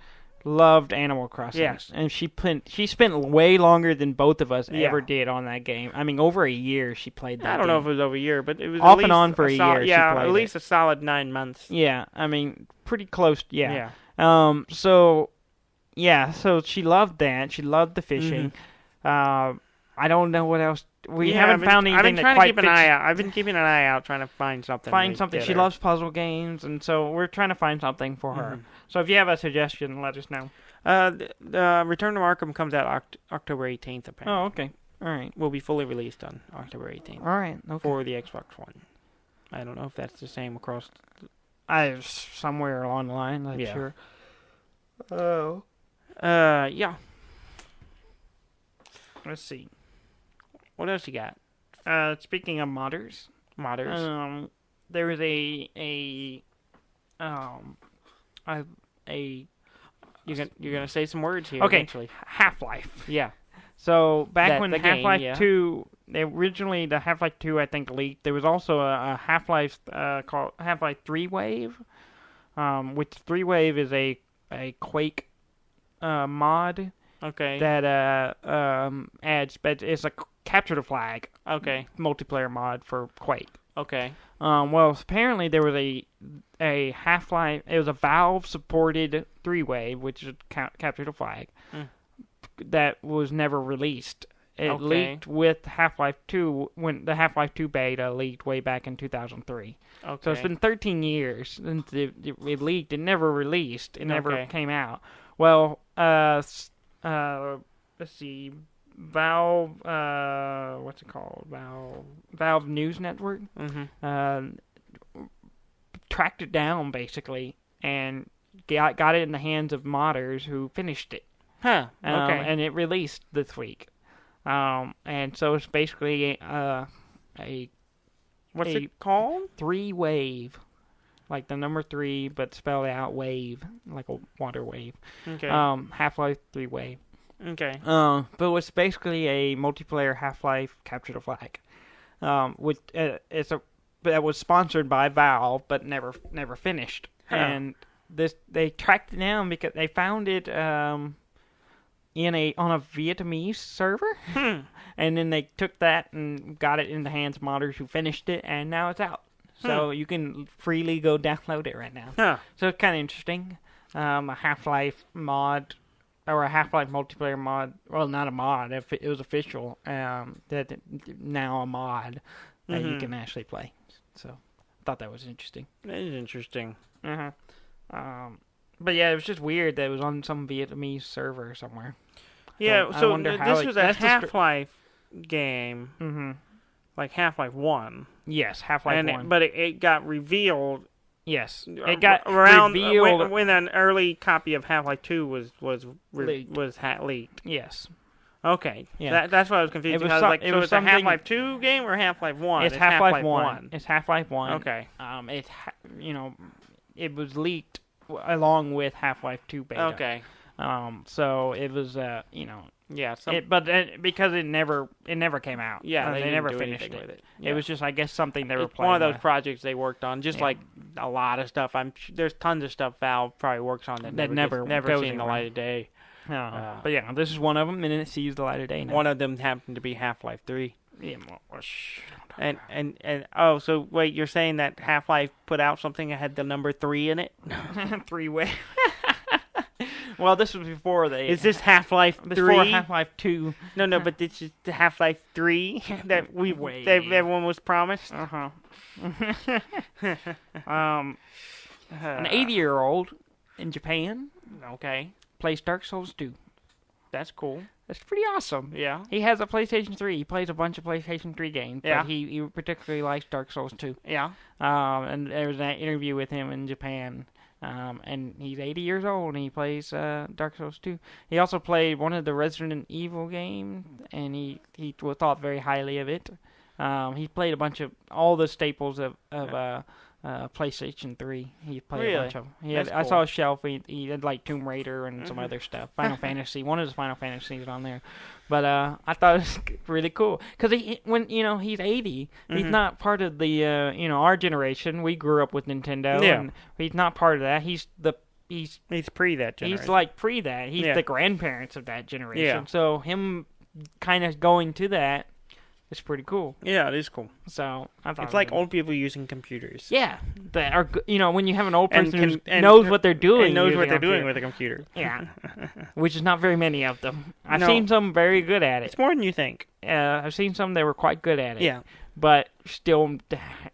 Animal Crossing. Yes. And she spent way longer than both of us ever did on that game. I mean, over a year she played that game. I don't know if it was over a year, but it was off and on for a year. Yeah, at least a solid 9 months. Yeah, I mean, pretty close. Yeah. Yeah. So she loved that. She loved the fishing. I don't know what else. We haven't found anything that quite fits. I've been keeping an eye out, trying to find something. She loves puzzle games, and so we're trying to find something for her. So if you have a suggestion, let us know. The Return to Arkham comes out October 18th, apparently. Oh, okay. All right. Will be fully released on October 18th. All right. Okay. For the Xbox One. I don't know if that's the same across... somewhere along the line, I'm sure. Oh. Yeah. Let's see. What else you got? Speaking of modders, there was You're gonna say some words here. Okay. Eventually. Half-Life. Yeah. So back when Half-Life 2, originally the Half-Life 2 I think leaked. There was also a Half-Life called Half-Life 3 Wave, which 3 Wave is a Quake mod. Okay. That adds, but it's a capture the flag. Okay. Multiplayer mod for Quake. Okay. Well, apparently there was a Half-Life. It was a Valve supported 3-Wave, which is capture the flag, that was never released. It leaked with Half-Life 2 when the Half-Life 2 beta leaked way back in 2003. Okay. So it's been 13 years since it leaked. It never released. It never came out. Well, let's see, Valve, what's it called? Valve News Network, tracked it down basically and got it in the hands of modders who finished it. Huh. And it released this week. And so it's basically what's it called? 3-Wave. Like the number 3, but spelled out wave, like a water wave. Okay. Half-Life 3 Wave. Okay. But it's basically a multiplayer Half-Life capture the flag. Which that was sponsored by Valve, but never finished. Huh. And they tracked it down because they found it on a Vietnamese server. And then they took that and got it in the hands of modders who finished it, and now it's out. So you can freely go download it right now. Huh. So it's kind of interesting. A Half-Life mod, or a Half-Life multiplayer mod. Well, not a mod. It was official. That now a mod that you can actually play. So I thought that was interesting. That is interesting. But yeah, it was just weird that it was on some Vietnamese server somewhere. Yeah, so this was a Half-Life game. Like Half-Life 1. Yes, Half-Life 1. But it got revealed Yes, it got around revealed when an early copy of Half-Life 2 was leaked. Yes. Okay. Yeah. That's what I was confused. It was a Half-Life 2 game or Half-Life 1? It's Half-Life 1. It's Half-Life 1. Okay. It was leaked along with Half-Life 2 beta. Okay. So it was Yeah, because it never came out. Yeah, they never finished it. With it. Yeah. It was just, I guess, something they were it's playing. One of those with. projects they worked on, just like a lot of stuff. There's tons of stuff Valve probably works on that never seen the light of day. But yeah, this is one of them, and it sees the light of day now. One of them happened to be Half-Life 3. Yeah, so wait, you're saying that Half-Life put out something that had the number 3 in it? 3-way. Well, this was before they... Is this Half-Life 3? Before Half-Life 2. No, but this is the Half-Life 3 that everyone was promised? Uh-huh. An 80-year-old in Japan plays Dark Souls 2. That's cool. That's pretty awesome. Yeah. He has a PlayStation 3. He plays a bunch of PlayStation 3 games. Yeah. But he particularly likes Dark Souls 2. Yeah. And there was an interview with him in Japan. And he's 80 years old, and he plays Dark Souls 2. He also played one of the Resident Evil games, and he thought very highly of it. He played a bunch of all the staples of PlayStation 3. He played a bunch of them. I saw a shelf. He had like Tomb Raider and some other stuff. Final Fantasy. One of his Final Fantasies on there. But I thought it was really cool because when he's 80, he's not part of the our generation. We grew up with Nintendo. Yeah. And he's not part of that. He's pre that generation. He's like pre that. He's the grandparents of that generation. Yeah. So him kind of going to that. It's pretty cool. Yeah, it is cool. So I thought it's like old people using computers. Yeah, that are when you have an old person who knows what they're doing, and knows what they're doing with a computer. Yeah, which is not very many of them. I've seen some very good at it. It's more than you think. I've seen some that were quite good at it. Yeah, but still,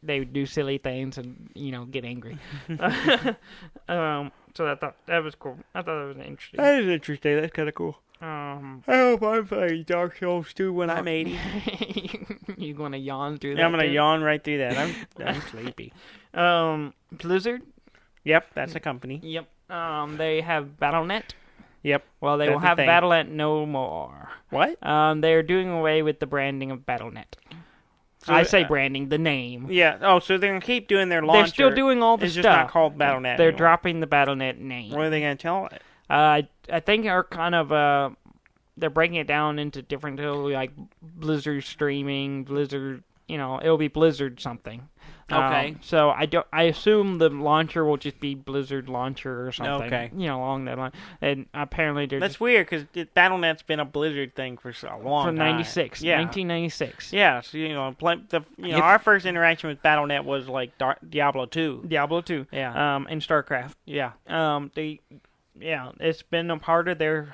they do silly things and get angry. So I thought that was cool. I thought that was interesting. That is interesting. That's kind of cool. I hope I'm playing Dark Souls 2 when I'm 80. You gonna yawn through that? Yeah, I'm gonna yawn right through that. I'm sleepy. Blizzard. Yep, that's a company. Yep. They have Battle.net. Yep. Well, they will have Battle.net no more. What? They're doing away with the branding of Battle.net. So, I say branding, the name. Yeah. Oh, so they're gonna keep doing their launcher. They're still doing all the stuff. It's just not called Battle.net. They're dropping the Battle.net name. What are they gonna tell it? I think are kind of they're breaking it down into different like Blizzard streaming, Blizzard. It'll be Blizzard something. Okay. So I assume the launcher will just be Blizzard launcher or something. Okay. Along that line. And apparently that's weird because Battle.net's been a Blizzard thing for so long. From 96. Yeah. 1996. Yeah. So our first interaction with Battle.net was like Diablo 2. Diablo 2. Yeah. And StarCraft. Yeah. It's been a part of their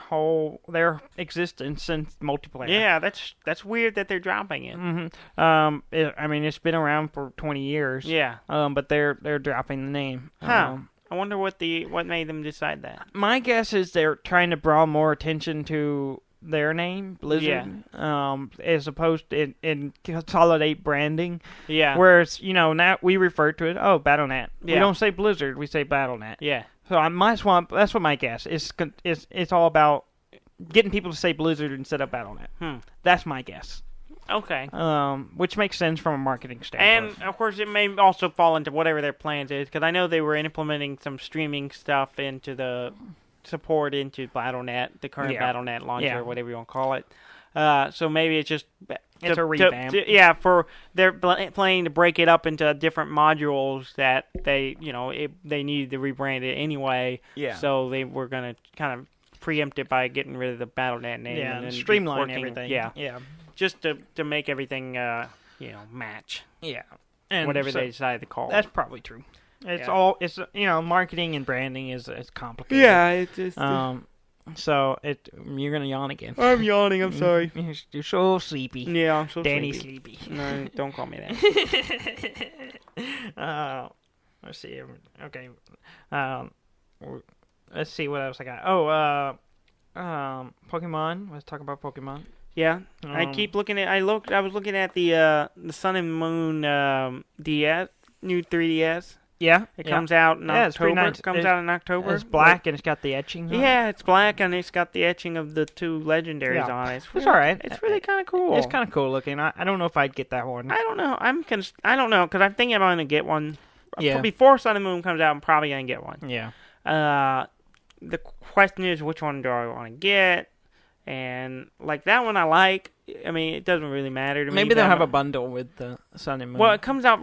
existence since multiplayer. Yeah, that's weird that they're dropping it. Mm-hmm. It's been around for 20 years. Yeah. But they're dropping the name. Huh. I wonder what made them decide that. My guess is they're trying to draw more attention to their name, Blizzard, as opposed to in consolidate branding. Yeah. Whereas now we refer to it. Oh, Battle.net. Yeah. We don't say Blizzard. We say Battle.net. Yeah. So that's what my guess is. It's all about getting people to say Blizzard instead of Battle.net. That's my guess. Okay. Which makes sense from a marketing standpoint. And of course, it may also fall into whatever their plans is, because I know they were implementing some streaming stuff into the support into Battle.net, the current Battle.net launcher, or whatever you want to call it. So maybe it's just it's a revamp. They're planning to break it up into different modules that they needed to rebrand it anyway. Yeah. So they were going to kind of preempt it by getting rid of the Battle.net name and streamline everything. Yeah. Yeah. Just to make everything match. Yeah. And whatever they decide to call it. That's probably true. It's marketing and branding is complicated. Yeah, it's just so you're gonna yawn again. I'm yawning. I'm sorry. You're so sleepy. Yeah, I'm so Danny sleepy. sleepy. No, don't call me that. Let's see. Okay. Let's see what else I got. Pokemon. Let's talk about Pokemon. Yeah, I keep looking at. I was looking at the Sun and Moon DS, new 3DS. Yeah. It comes out in October. It's pretty nice. It comes out in October. It's black and it's got the etchings on it. Yeah, it's black and it's got the etching of the 2 legendaries on it. It's all right. It's really kind of cool. It's kind of cool looking. I don't know if I'd get that one. I don't know. I don't know, because I'm thinking I'm going to get one. Yeah. Before Sun and Moon comes out, I'm probably going to get one. Yeah. The question is, which one do I want to get? And, like, that one I like. I mean, it doesn't really matter to me. Maybe they'll have a bundle with the Sun and Moon. Well, it comes out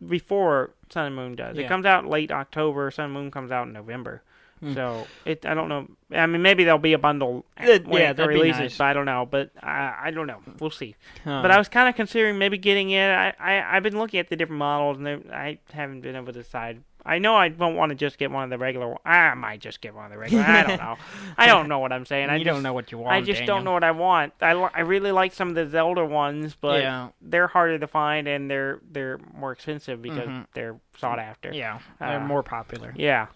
before Sun and Moon does. Yeah. It comes out late October. Sun and Moon comes out in November. Hmm. So, I don't know. I mean, maybe there'll be a bundle when it releases, nice. but I don't know. But I don't know. We'll see. But I was kind of considering maybe getting it. I've been looking at the different models, and I haven't been able to decide. I know I don't want to just get one of the regular ones. I might just get one of the regular. I don't know. I don't know what I'm saying. You don't know what you want, I just don't know what I want. I really like some of the Zelda ones, but they're harder to find, and they're more expensive because they're sought after. Yeah, they're more popular. Yeah.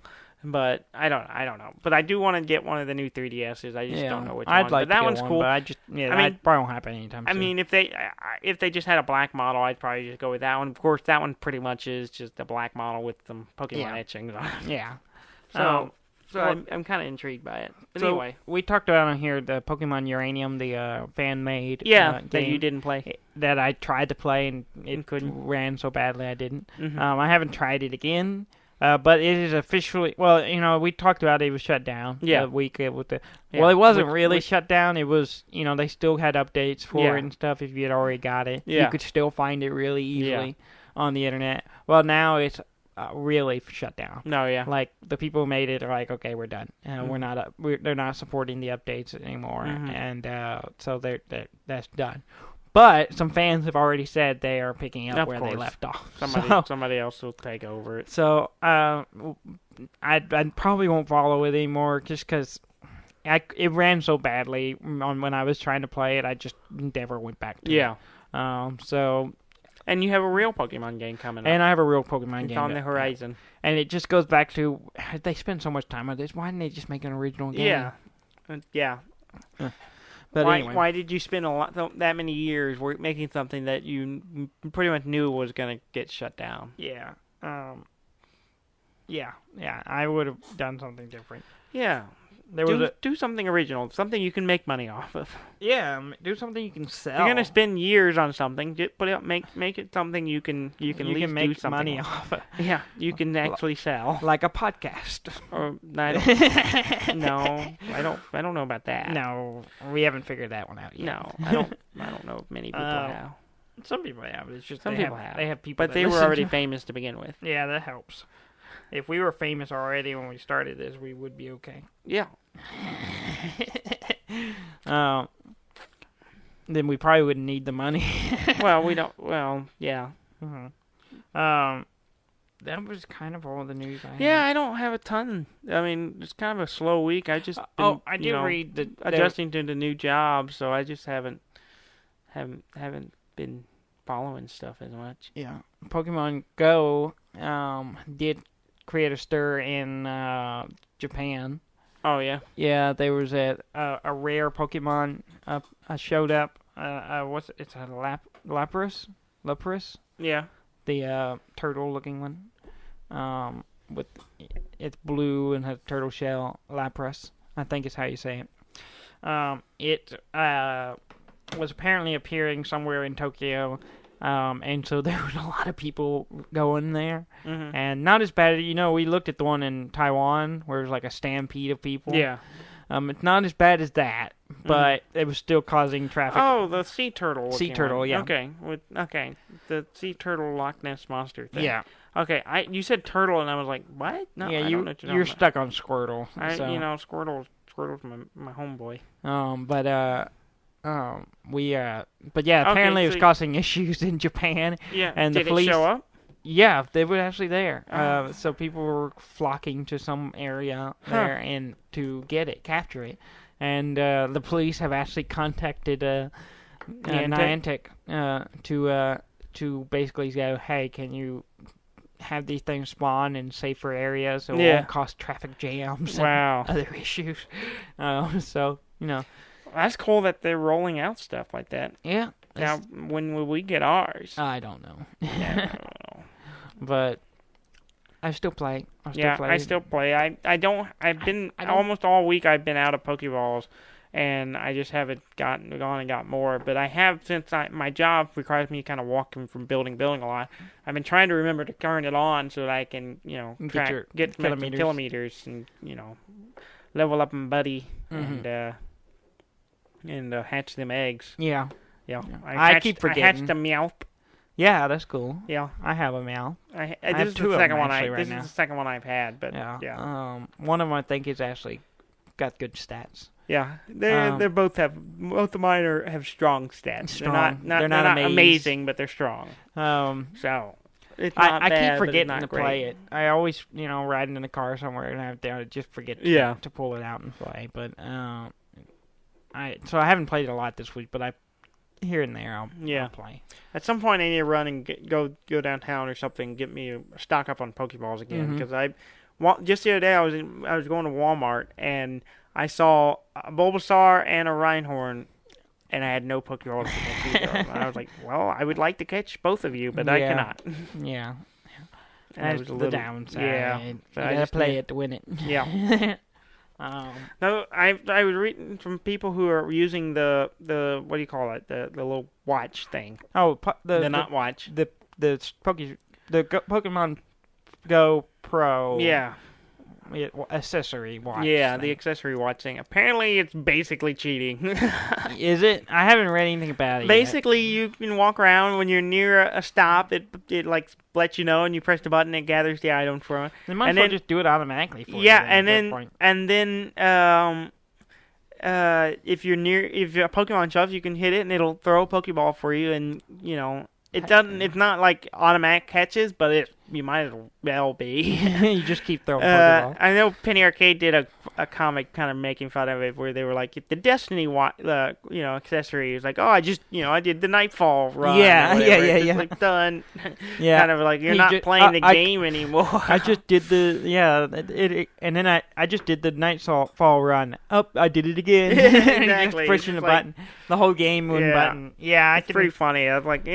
But I don't know. But I do want to get one of the new 3DSs. I just don't know which one. I'd like but that to get one's one, cool. But I probably won't happen anytime soon. I mean, if they just had a black model, I'd probably just go with that one. Of course, that one pretty much is just a black model with some Pokemon etchings on it. Yeah. So I'm kind of intrigued by it. But anyway, we talked about on here the Pokemon Uranium, the fan-made that game you didn't play. That I tried to play and it couldn't. Ran so badly I didn't. Mm-hmm. I haven't tried it again. But it is officially, well, we talked about it was shut down the week with the, well, it wasn't really shut down. It was, they still had updates for it and stuff. If you had already got it, you could still find it really easily on the internet. Well, now it's really shut down. No, yeah. Like, the people who made it are like, okay, we're done. They're not supporting the updates anymore. And so that's done. But some fans have already said they are picking up where they left off. Somebody else will take over it. So I probably won't follow it anymore just because it ran so badly when I was trying to play it. I just never went back to it. And you have a real Pokemon game coming up. And I have a real Pokemon game. It's on the horizon. And it just goes back to, they spend so much time on this. Why didn't they just make an original game? Yeah. But anyway. Why did you spend that many years making something that you pretty much knew was going to get shut down? Yeah. I would have done something different. Yeah. Do something original, something you can make money off of. Yeah, do something you can sell. You're gonna spend years on something. Just make it something you can make do something money off of. Yeah, you can actually sell, like a podcast. Or I don't know about that. No, we haven't figured that one out yet. No, I don't know if many people have. Some people have. It's just some people have. They have people, but they were already famous to begin with. Yeah, that helps. If we were famous already when we started this, we would be okay. Yeah. Then we probably wouldn't need the money. Well, we don't. Well, yeah. That was kind of all the news I had. Yeah, I don't have a ton. I mean, it's kind of a slow week. I just I did read adjusting to the new job, so I just haven't been following stuff as much. Yeah, Pokemon Go did create a stir in Japan. Oh yeah. Yeah, there was a rare Pokemon showed up. It's a Lapras? Yeah. The turtle-looking one. With it's blue and has a turtle shell. Lapras, I think is how you say it. It was apparently appearing somewhere in Tokyo. And so there was a lot of people going there. Mm-hmm. And not as bad. We looked at the one in Taiwan where it was like a stampede of people. Yeah. It's not as bad as that, but it was still causing traffic. Oh, the sea turtle. Sea turtle, yeah. Okay. The sea turtle Loch Ness monster thing. Yeah. Okay, you said turtle, and I was like, what? No, yeah, I don't know what you're stuck on Squirtle. Squirtle's my homeboy. But yeah, apparently it was causing issues in Japan. Yeah, and did the police it show up? Yeah, they were actually there. So people were flocking to some area there and to capture it. And the police have actually contacted Niantic to basically go, hey, can you have these things spawn in safer areas so it won't cause traffic jams and other issues. That's cool that they're rolling out stuff like that. Yeah. Now, when will we get ours? I don't know. Yeah, I don't know. But I still play. I still play. I've been almost all week. I've been out of Pokeballs, and I just haven't gone and got more. But I have, since my job requires me kind of walking from building a lot. I've been trying to remember to turn it on so that I can, get kilometers and level up my buddy and hatch them eggs. Yeah. Yeah. I keep forgetting. I hatched a Meowth. Yeah, that's cool. Yeah, I have a Meow. This is the second one This is the second one I've had, but yeah. One of them I think is actually got good stats. Yeah, they both of mine have strong stats. They're not amazing, but they're strong. So it's not I bad, keep forgetting to great. play it. I always riding in a car somewhere and I just forget to pull it out and play. But I haven't played it a lot this week, but here and there I'll play. At some point I need to run and go downtown or something, get me stock up on Pokeballs again, because just the other day I was going to Walmart and I saw a Bulbasaur and a Rhinehorn, and I had no Pokeballs to catch either. And I was like, well, I would like to catch both of you, but I cannot. Yeah. And that's the downside. Yeah. You gotta play it to win it. Yeah. No, I was reading from people who are using the what do you call it, the little watch thing. Oh, the not watch. The Pokemon Go Pro. Yeah. Accessory watch. Yeah, thing. The accessory watch thing. Apparently, it's basically cheating. Is it? I haven't read anything about it. Basically, you can walk around when you're near a stop. It like lets you know, and you press the button. It gathers the item from it. They might as well just do it automatically for you. Yeah, and then if you're a Pokemon shelf, you can hit it, and it'll throw a Pokeball for you, and it doesn't. It's not like automatic catches, but you might as well be. You just keep throwing Pokeballs. I know Penny Arcade did a comic kind of making fun of it, where they were like, the Destiny accessory is like, oh, I did the Nightfall run. Yeah. Like done. Yeah. Kind of like you're not playing the game anymore. I just did and then I just did the Nightfall run. Oh, I did it again. Exactly. Just pushing the button. The whole game one button. Yeah, it's pretty funny. I was like,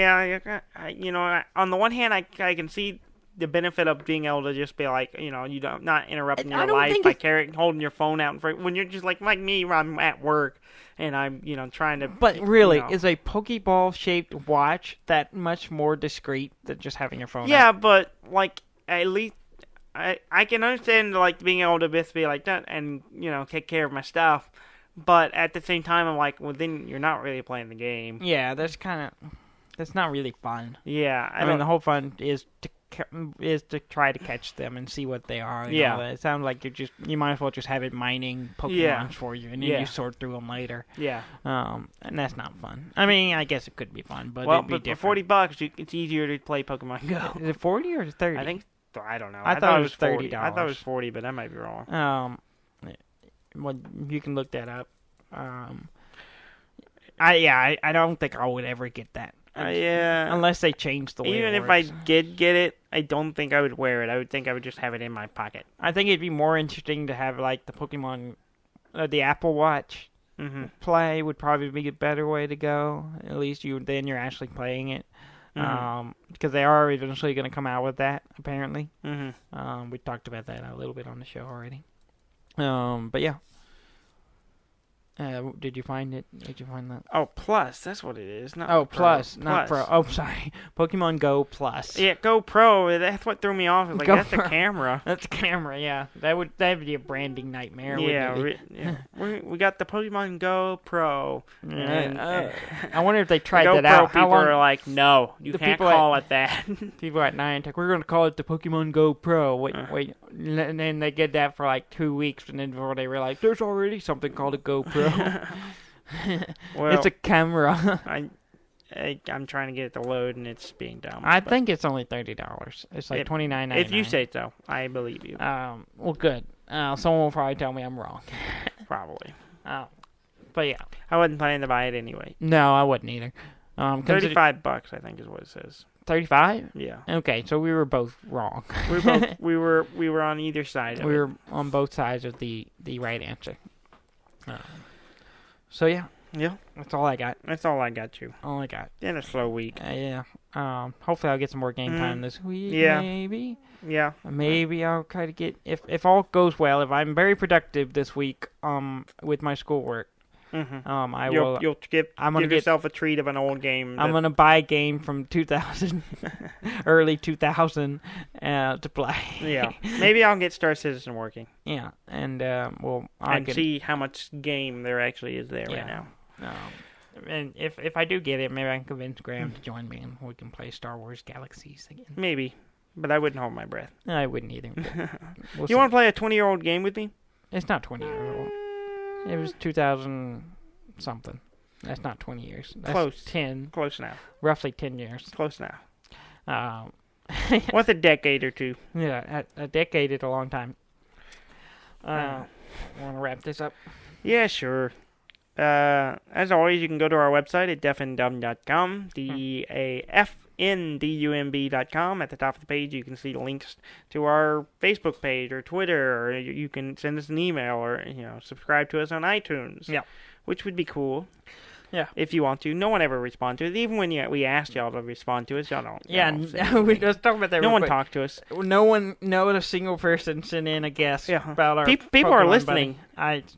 on the one hand, I can see the benefit of being able to just be like, not interrupting your life by holding your phone out in front. When you're just like me, I'm at work and I'm, trying to. But really, is a Pokeball-shaped watch that much more discreet than just having your phone out? Yeah, but like at least I can understand like being able to just be like that and take care of my stuff. But at the same time, I'm like, well, then you're not really playing the game. Yeah, that's not really fun. Yeah, I mean, the whole fun is to try to catch them and see what they are. It sounds like you might as well just have it mining Pokemon for you, and then you sort through them later. Yeah. And that's not fun. I mean, I guess it could be fun, but it'd be for $40, it's easier to play Pokemon Go. Is it 40 or is it 30? I don't know. I thought it was $30. I thought it was 40, but I might be wrong. Well, you can look that up. I don't think I would ever get that. Yeah. Unless they change the way Even it if works. I did get it, I don't think I would wear it. I would think I would just have it in my pocket. I think it'd be more interesting to have like the Pokemon, the Apple Watch play would probably be a better way to go. At least then you're actually playing it. Because they are eventually going to come out with that, apparently. We talked about that a little bit on the show already. But yeah. Did you find it? Did you find that? Oh, Plus. That's what it is. Not Plus. Not Pro. Oh, sorry. Pokemon Go Plus. Yeah, Go Pro. That's what threw me off. Like, that's the camera. That's the camera, yeah. That'd be a branding nightmare. Yeah. We got the Pokemon Go Pro. I wonder if they tried that out. People are like, no, you can't call it that. People at Niantic, we're going to call it the Pokemon Go Pro. Wait. And then they get that for like 2 weeks, and then before they realize there's already something called a Go Pro. Well, it's a camera. I'm trying to get it to load, and it's being dumb. I think it's only $30. It's like $29.99. If you say so, I believe you. Well, good. Someone will probably tell me I'm wrong. Probably. But yeah, I wasn't planning to buy it anyway. No, I wouldn't either. $35, I think, is what it says. 35? Yeah. Okay, so we were both wrong. we were on either side of it. We were on both sides of the right answer. So yeah. Yeah. That's all I got. That's all I got, you. All I got. In a slow week. Yeah. Hopefully I'll get some more game time this week. Yeah. Maybe. Yeah. Maybe I'll try to get, if all goes well, if I'm very productive this week with my schoolwork, I will. You'll give yourself a treat of an old game. I'm gonna buy a game from 2000, early 2000, to play. Yeah, maybe I'll get Star Citizen working. Yeah, and see how much game there actually is there right now. And if I do get it, maybe I can convince Graham to join me and we can play Star Wars Galaxies again. Maybe, but I wouldn't hold my breath. I wouldn't either. You want to play a 20-year-old game with me? It's not 20 years old. It was 2000 something. That's not 20 years. That's close. 10. Close now. Roughly 10 years. Close now. What's a decade or two? Yeah, a decade is a long time. Want to wrap this up? Yeah, sure. As always, you can go to our website at deafandumb.com, DAFNDUMB.com. At the top of the page, you can see links to our Facebook page or Twitter, or you can send us an email or subscribe to us on iTunes. Yeah, which would be cool. Yeah, if you want to. No one ever responds to us. Even when we asked y'all to respond to us, y'all don't. Yeah, we just talk about that. No one talked to us. Not a single person sent in a guess about our. People are listening.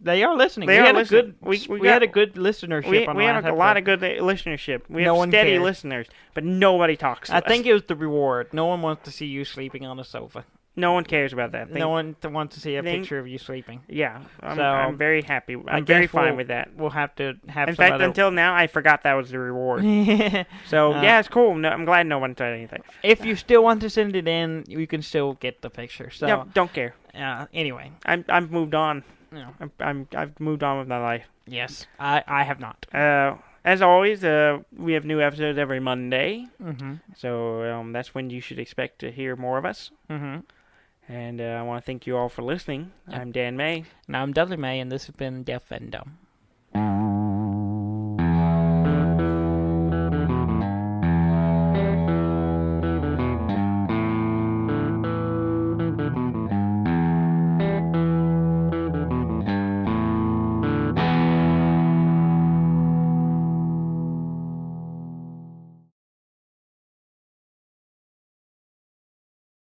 They are listening. We had a good listenership. We have a lot of good listenership. We have steady listeners, but nobody talks to us. I think it was the reward. No one wants to see you sleeping on a sofa. No one cares about that. No one wants to see a picture of you sleeping. Yeah, I'm very happy. I'm very fine with that. We'll have to have. In fact, until now, I forgot that was the reward. So it's cool. No, I'm glad no one said anything. If you still want to send it in, you can still get the picture. So yeah, don't care. Anyway, I've moved on. No. I've moved on with my life. Yes, I have not. As always, we have new episodes every Monday. Mm-hmm. So that's when you should expect to hear more of us. Mm-hmm. And I want to thank you all for listening. Yep. I'm Dan May. And I'm Dudley May, and this has been Deaf and Dumb.